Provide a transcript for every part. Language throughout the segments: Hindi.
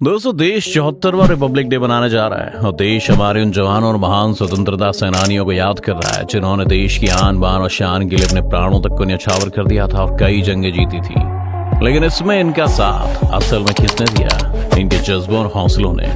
दोस्तों, देश 74वां रिपब्लिक डे मनाने जा रहा है और देश हमारे उन जवानों और महान स्वतंत्रता सेनानियों को याद कर रहा है जिन्होंने देश की आन बान और शान के लिए अपने प्राणों तक को न्यौछावर कर दिया था और कई जंगें जीती थी। लेकिन इसमें इनका साथ असल में किसने दिया? इनके जज्बों और हौसलों ने,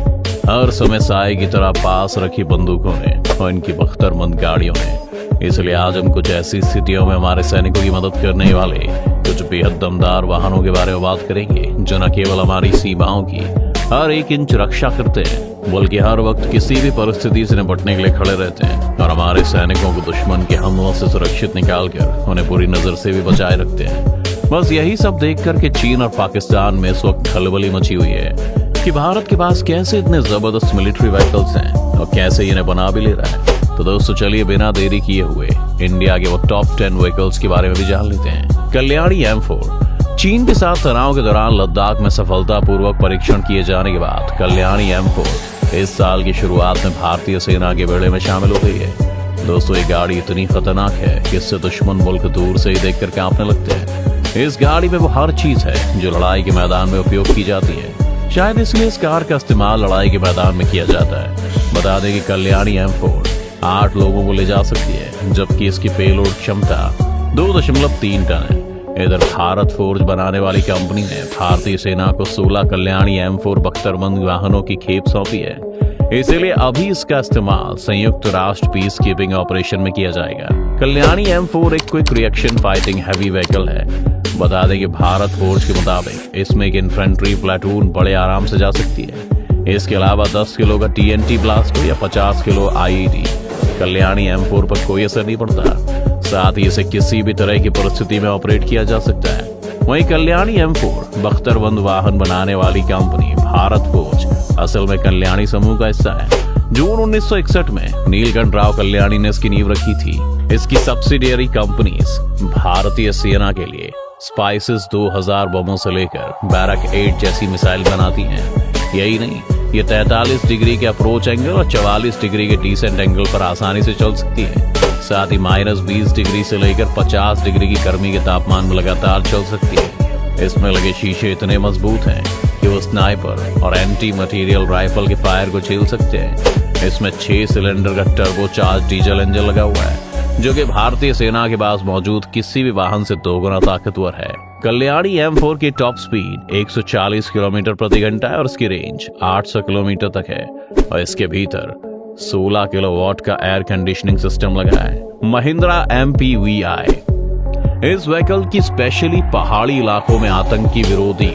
हर समय साए की तरह पास रखी बंदूकों ने और इनकी बख्तरबंद गाड़ियों ने। इसलिए आज हम कुछ ऐसी स्थितियों में हमारे सैनिकों की मदद करने वाले कुछ बेहद दमदार वाहनों के बारे में बात करेंगे जो न केवल हमारी सीमाओं की हर एक इंच रक्षा करते हैं बल्कि हर वक्त किसी भी परिस्थिति से निपटने के लिए खड़े रहते हैं और हमारे सैनिकों को दुश्मन के हमलों से सुरक्षित निकालकर उन्हें बुरी नजर से भी बचाए रखते हैं। बस यही सब देख कर के चीन और पाकिस्तान में इस वक्त खलबली मची हुई है कि भारत के पास कैसे इतने जबरदस्त मिलिट्री व्हीकल्स हैं और कैसे इन्हें बना भी ले रहा है। तो दोस्तों, चलिए बिना देरी किए हुए इंडिया के वो टॉप 10 व्हीकल्स के बारे में भी जान लेते हैं। कल्याणी M4 चीन के साथ तनाव के दौरान लद्दाख में सफलतापूर्वक परीक्षण किए जाने के बाद कल्याणी M4 इस साल की शुरुआत में भारतीय सेना के बेड़े में शामिल हो गई है। दोस्तों, ये गाड़ी इतनी खतरनाक है कि इससे दुश्मन मुल्क दूर से ही देखकर कांपने लगते हैं। इस गाड़ी में वो हर चीज है जो लड़ाई के मैदान में उपयोग की जाती है। शायद इसलिए इस कार का इस्तेमाल लड़ाई के मैदान में किया जाता है। बता दें कि कल्याणी M4 8 लोगों को ले जा सकती है जबकि इसकी पेलोड क्षमता 2.3 टन है। इधर भारत फोर्ज बनाने वाली कंपनी ने भारतीय सेना को 16 कल्याणी M4 बख्तरबंद वाहनों की खेप सौंपी है। इसीलिए अभी इसका इस्तेमाल संयुक्त राष्ट्र पीस कीपिंग ऑपरेशन में किया जाएगा। कल्याणी M4 एक quick reaction fighting heavy vehicle है। बता दें कि भारत फोर्ज के मुताबिक इसमें एक इन्फेंट्री प्लाटून बड़े आराम से जा सकती है। इसके अलावा 10 किलो का TNT ब्लास्ट हो या 50 किलो IED कल्याणी M4 पर कोई असर नहीं पड़ता। साथ ही इसे किसी भी तरह की परिस्थिति में ऑपरेट किया जा सकता है। वहीं कल्याणी M4 बख्तरबंद वाहन बनाने वाली कंपनी भारत फोर्ज असल में कल्याणी समूह का हिस्सा है। जून 1961 में नीलकंठ राव कल्याणी ने इसकी नींव रखी थी। इसकी सब्सिडियरी कंपनीज भारतीय सेना के लिए स्पाइसेस 2000 बमों से लेकर बैरक 8 जैसी मिसाइल बनाती हैं। यही नहीं, ये 43 डिग्री के अप्रोच एंगल और 44 डिग्री के डिसेंट एंगल पर आसानी से चल सकती है। साथ ही -20 डिग्री से लेकर 50 डिग्री की गर्मी के तापमान में लगातार चल सकती है। इसमें लगे शीशे इतने मजबूत हैं कि वो स्नाइपर और एंटी मटेरियल राइफल के फायर को झेल सकते हैं। इसमें 6 सिलेंडर का टर्बो चार्ज डीजल इंजन लगा हुआ है जो कि भारतीय सेना के पास मौजूद किसी भी वाहन से 2 गुना ताकतवर है। कल्याणी M4 की टॉप स्पीड 140 किलोमीटर प्रति घंटा है और इसकी रेंज 800 किलोमीटर तक है और इसके भीतर 16 किलोवाट का एयर कंडीशनिंग सिस्टम लगा है। महिंद्रा MPVI इस व्हीकल की स्पेशली पहाड़ी इलाकों में आतंकी विरोधी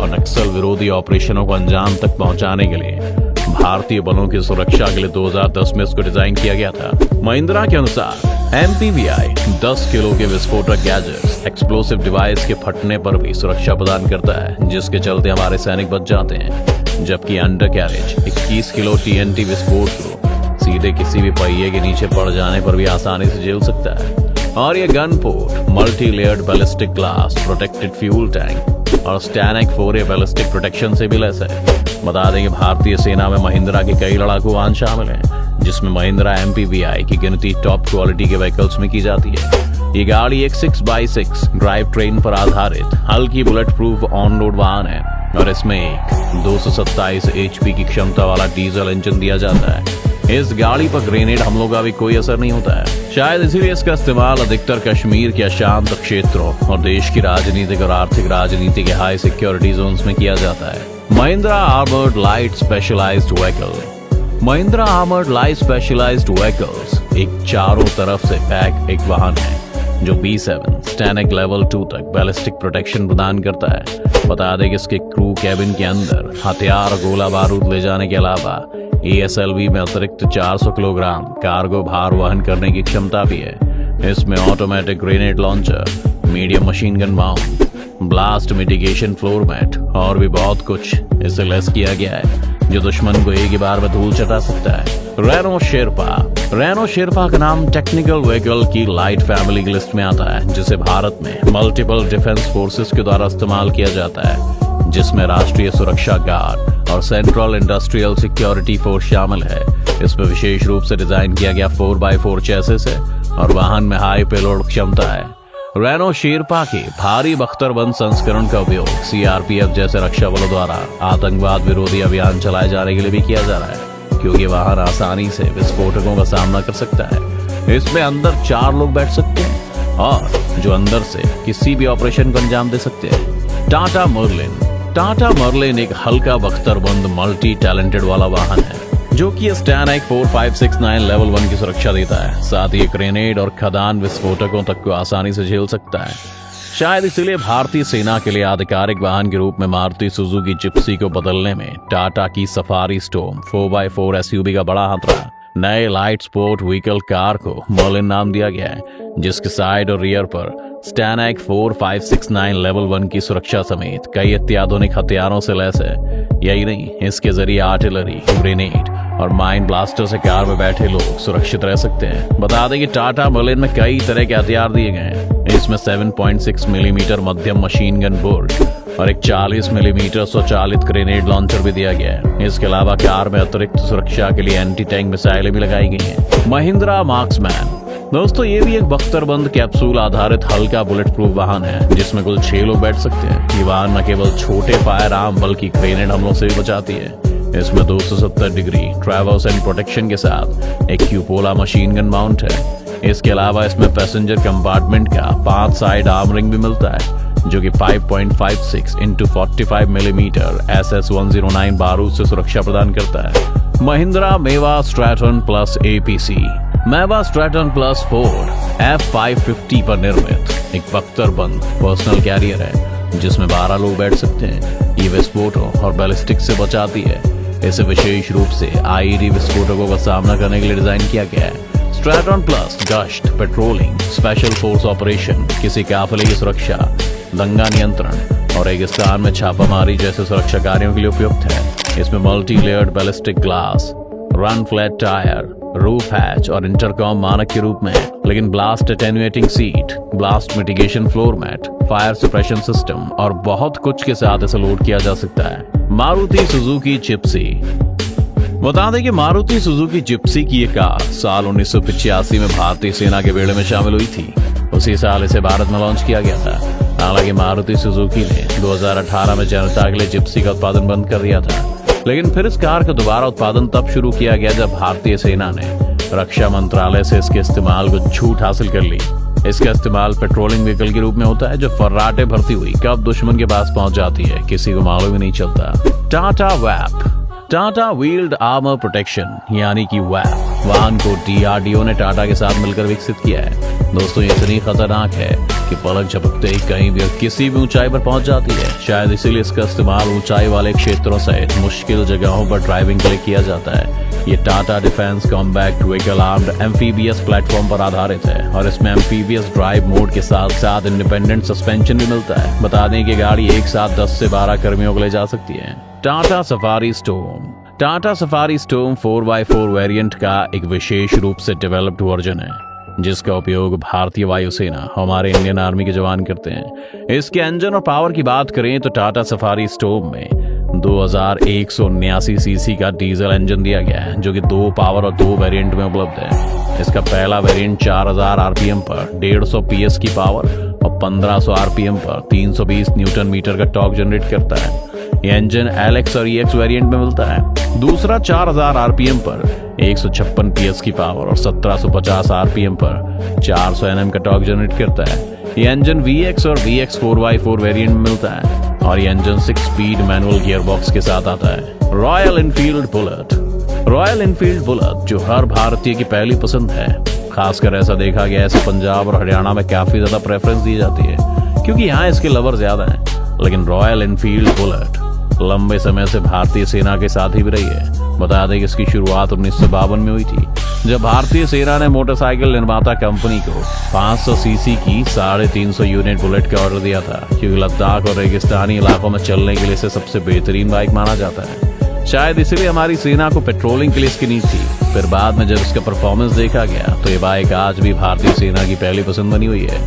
और नक्सल विरोधी ऑपरेशनों को अंजाम तक पहुंचाने के लिए भारतीय बलों की सुरक्षा के लिए 2010 में इसको डिजाइन किया गया था। महिंद्रा के अनुसार MPVI 10 किलो के विस्फोटक गैजेट्स एक्सप्लोसिव डिवाइस के फटने पर भी सुरक्षा प्रदान करता है जिसके चलते हमारे सैनिक बच जाते हैं। जबकि अंडर कैरेज 21 किलो TNT विस्फोट को सीधे किसी भी पहिए के नीचे पड़ जाने पर भी आसानी से झेल सकता है। और ये gun port multi layered ballistic glass protected fuel tank और स्टैनिक 4A बैलिस्टिक प्रोटेक्शन से भी लैस है। बता दें कि भारतीय सेना में महिंद्रा के कई लड़ाकू वाहन शामिल हैं जिसमें महिंद्रा MPVI की गिनती टॉप क्वालिटी के व्हीकल्स में की जाती है। ये गाड़ी एक 6x6 ड्राइव ट्रेन पर आधारित हल्की बुलेट प्रूफ ऑन रोड वाहन है और इसमें एक 227 HP की क्षमता वाला डीजल इंजन दिया जाता है। इस गाड़ी पर ग्रेनेड हमलों का भी कोई असर नहीं होता है। शायद इसीलिए इसका इस्तेमाल अधिकतर कश्मीर के अशांत क्षेत्रों और देश की राजनीतिक और आर्थिक राजनीति के हाई सिक्योरिटी जोन्स में किया जाता है। Mahindra armoured light specialised vehicle. Mahindra armoured light specialised vehicles एक चारों तरफ से पैक एक वाहन है जो B7 स्टैनिक लेवल 2 तक बैलिस्टिक प्रोटेक्शन प्रदान करता है। बता दें कि इसके क्रू कैबिन के अंदर हथियार और गोला बारूद ले जाने के अलावा ASLV में अतिरिक्त 400 किलोग्राम कार्गो भार वहन करने की क्षमता भी है। इसमें automatic grenade launcher, medium machine gun mount, blast mitigation floor mat और भी बहुत कुछ इसे लेस किया गया है जो दुश्मन को एक ही बार में धूल चटा सकता है। रेनो शेरपा का नाम टेक्निकल व्हीकल की लाइट फैमिली की लिस्ट में आता है जिसे भारत में मल्टीपल डिफेंस फोर्सेस के द्वारा इस्तेमाल किया जाता है जिसमें राष्ट्रीय सुरक्षा गार्ड और सेंट्रल इंडस्ट्रियल सिक्योरिटी फोर्स शामिल है। इसमें विशेष रूप से डिजाइन किया गया 4x4 चेसिस है और वाहन में हाई पेलोड क्षमता है। रेनो शेरपा के भारी बख्तरबंद संस्करण का उपयोग सीआरपीएफ जैसे रक्षा बलों द्वारा आतंकवाद विरोधी अभियान चलाए जाने के लिए भी किया जा रहा है, क्योंकि वाहन आसानी से विस्फोटकों का सामना कर सकता है। इसमें अंदर 4 लोग बैठ सकते हैं और जो अंदर से किसी भी ऑपरेशन को अंजाम दे सकते हैं। टाटा मर्लिन एक हल्का बख्तरबंद मल्टी टैलेंटेड वाला वाहन है जो कि STANAG 4569 लेवल 1 की सुरक्षा देता है। साथ ही ग्रेनेड और खदान विस्फोटकों तक को आसानी से झेल सकता है। शायद इसलिए भारतीय सेना के लिए आधिकारिक वाहन के रूप में मारुति सुजुकी जिप्सी को बदलने में टाटा की सफारी स्टॉर्म 4x4 SUV का बड़ा हाथ रहा। नए लाइट स्पोर्ट व्हीकल कार को मर्लिन नाम दिया गया है, जिसके साइड और रियर पर STANAG 4569 लेवल 1 की सुरक्षा समेत कई अत्याधुनिक हथियारों से लैस है। यही नहीं, इसके जरिए आर्टिलरी, ग्रेनेड और माइन ब्लास्टर से कार में बैठे लोग सुरक्षित रह सकते हैं। बता दें कि टाटा मर्लिन में कई तरह के हथियार दिए गए हैं। इसमें 7.6 मिलीमीटर मध्यम मशीन गन बोल्ट और एक 40 मिलीमीटर स्वचालित ग्रेनेड लॉन्चर भी दिया गया है। इसके अलावा कार में अतिरिक्त सुरक्षा के लिए एंटी टैंक मिसाइलें भी लगाई गई हैं। महिंद्रा मार्क्समैन दोस्तों, ये भी एक बख्तरबंद कैप्सूल आधारित हल्का बुलेट प्रूफ वाहन है जिसमें कुल 6 लोग बैठ सकते हैं। ये वाहन न केवल छोटे फायर आर्म बल्कि ग्रेनेड हमलों से भी बचाती है। इसमें 270 डिग्री ट्रैवर्स एंड प्रोटेक्शन के साथ एक क्यूपोला मशीन गन माउंट है। इसके अलावा इसमें पैसेंजर कंपार्टमेंट का 5 साइड आर्मरिंग भी मिलता है, जो कि 5.56 × 45 मिलीमीटर SS109 बारूद से सुरक्षा प्रदान करता है। महिंद्रा मेवा स्ट्रैटन प्लस APC मेवा स्ट्रैटन प्लस 4 F550 पर निर्मित एक बख्तरबंद पर्सनल कैरियर है जिसमें 12 लोग बैठ सकते हैं। ये विस्फोटों और बैलिस्टिक से बचाती है। इसे विशेष रूप से IED विस्फोटकों का सामना करने के लिए डिजाइन किया गया है। स्ट्रैटन प्लस गश्त, पेट्रोलिंग, स्पेशल फोर्स ऑपरेशन, किसी काफिले की सुरक्षा, दंगा नियंत्रण और रेगिस्तान में छापामारी जैसे सुरक्षा कार्यों के लिए उपयुक्त है। इसमें multi layered ballistic glass, run flat tyre, roof hatch और इंटरकॉम मानक के रूप में, लेकिन blast attenuating seat, blast mitigation floor mat, fire suppression system और बहुत कुछ के साथ इसे लोड किया जा सकता है। मारुति सुजुकी जिप्सी बता दें कि मारुति सुजुकी जिप्सी की ये कार साल 1985 में भारतीय सेना के बेड़े में शामिल हुई थी। उसी साल इसे भारत में लॉन्च किया गया था। हालांकि मारुति सुजुकी ने 2018 में जनता के लिए जिप्सी का उत्पादन बंद कर दिया था, लेकिन फिर इस कार का दोबारा उत्पादन तब शुरू किया गया जब भारतीय सेना ने रक्षा मंत्रालय से इसके इस्तेमाल को छूट हासिल कर ली। इसका इस्तेमाल पेट्रोलिंग व्हीकल के रूप में होता है जो फर्राटे भरती हुई कब दुश्मन के पास पहुंच जाती है किसी को मालूम ही नहीं चलता। Tata WhAP Tata wheeled armour protection यानी कि वैप वाहन को DRDO ने टाटा के साथ मिलकर विकसित किया है। दोस्तों, ये इतनी खतरनाक है कि पलक झपकते ही कहीं भी किसी भी ऊंचाई पर पहुंच जाती है। शायद इसीलिए इसका इस्तेमाल ऊंचाई वाले क्षेत्रों सहित मुश्किल जगहों पर ड्राइविंग के लिए किया जाता है। ये Tata defence combat vehicle armed amphibious platform पर आधारित है और इसमें एम्फीबियस ड्राइव मोड के साथ साथ इंडिपेंडेंट सस्पेंशन भी मिलता है। बता दें कि गाड़ी एक साथ 10 से 12 कर्मियों को ले जा सकती है। Tata safari storm 4x4 variant का एक विशेष रूप से डेवलप्ड वर्जन है जिसका उपयोग भारतीय वायुसेना हमारे इंडियन आर्मी के जवान करते हैं। इसके इंजन और पावर की बात करें तो टाटा सफारी स्टॉर्म में 2179 सीसी का डीजल इंजन दिया गया है जो कि 2 पावर और 2 वेरिएंट में उपलब्ध है। इसका पहला वेरिएंट 4000 आरपीएम पर 150 पीएस की पावर और 1500 आरपीएम पर 320 न्यूटन मीटर का टॉर्क जनरेट करता है। यह इंजन LX और EX वेरिएंट में मिलता है। दूसरा 4000 आरपीएम पर 156 पीएस की पावर और 1750 आरपीएम पर 400 Nm का टॉर्क जनरेट करता है। यह इंजन VX और VX 4x4 वेरिएंट में मिलता है और यह इंजन 6 स्पीड मैनुअल गियरबॉक्स के साथ आता है। रॉयल इनफील्ड बुलेट जो हर भारतीय की पहली पसंद है। खासकर ऐसा देखा गया है पंजाब और हरियाणा में काफी ज्यादा प्रेफरेंस दी जाती है क्योंकि यहाँ इसके लवर ज्यादा हैं। लेकिन रॉयल इनफील्ड बुलेट लंबे समय से भारतीय सेना के साथ ही भी रही है। बता दें कि इसकी शुरुआत 1952 में हुई थी जब भारतीय सेना ने मोटरसाइकिल निर्माता कंपनी को 500 सीसी की 350 यूनिट बुलेट का ऑर्डर दिया था क्योंकि लद्दाख और रेगिस्तानी इलाकों में चलने के लिए इसे सबसे बेहतरीन बाइक माना जाता है। शायद इसीलिए हमारी सेना को पेट्रोलिंग के लिए इसकी नीड थी। फिर बाद में जब इसका परफॉर्मेंस देखा गया तो ये बाइक आज भी भारतीय सेना की पहली पसंद बनी हुई है।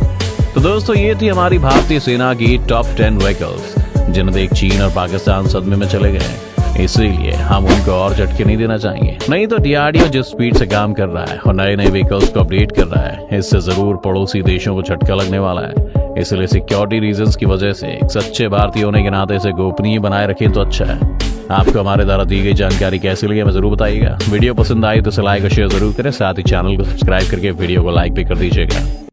तो दोस्तों, ये थी हमारी भारतीय सेना की टॉप 10 व्हीकल्स जिन्हें देख चीन और पाकिस्तान सदमे में चले गए। इसीलिए हम उनको और झटके नहीं देना चाहेंगे। नहीं तो डीआरडीओ जिस स्पीड से काम कर रहा है और नए नए व्हीकल्स को अपडेट कर रहा है, इससे जरूर पड़ोसी देशों को झटका लगने वाला है। इसलिए सिक्योरिटी रीजंस की वजह से एक सच्चे भारतीय होने के नाते इसे गोपनीय बनाए रखें तो अच्छा है। आपको हमारे द्वारा दी गई जानकारी कैसी लगी हमें जरूर बताइएगा। वीडियो पसंद आई तो इसे लाइक और शेयर जरूर करें, साथ ही चैनल को सब्सक्राइब करके वीडियो को लाइक भी कर दीजिएगा।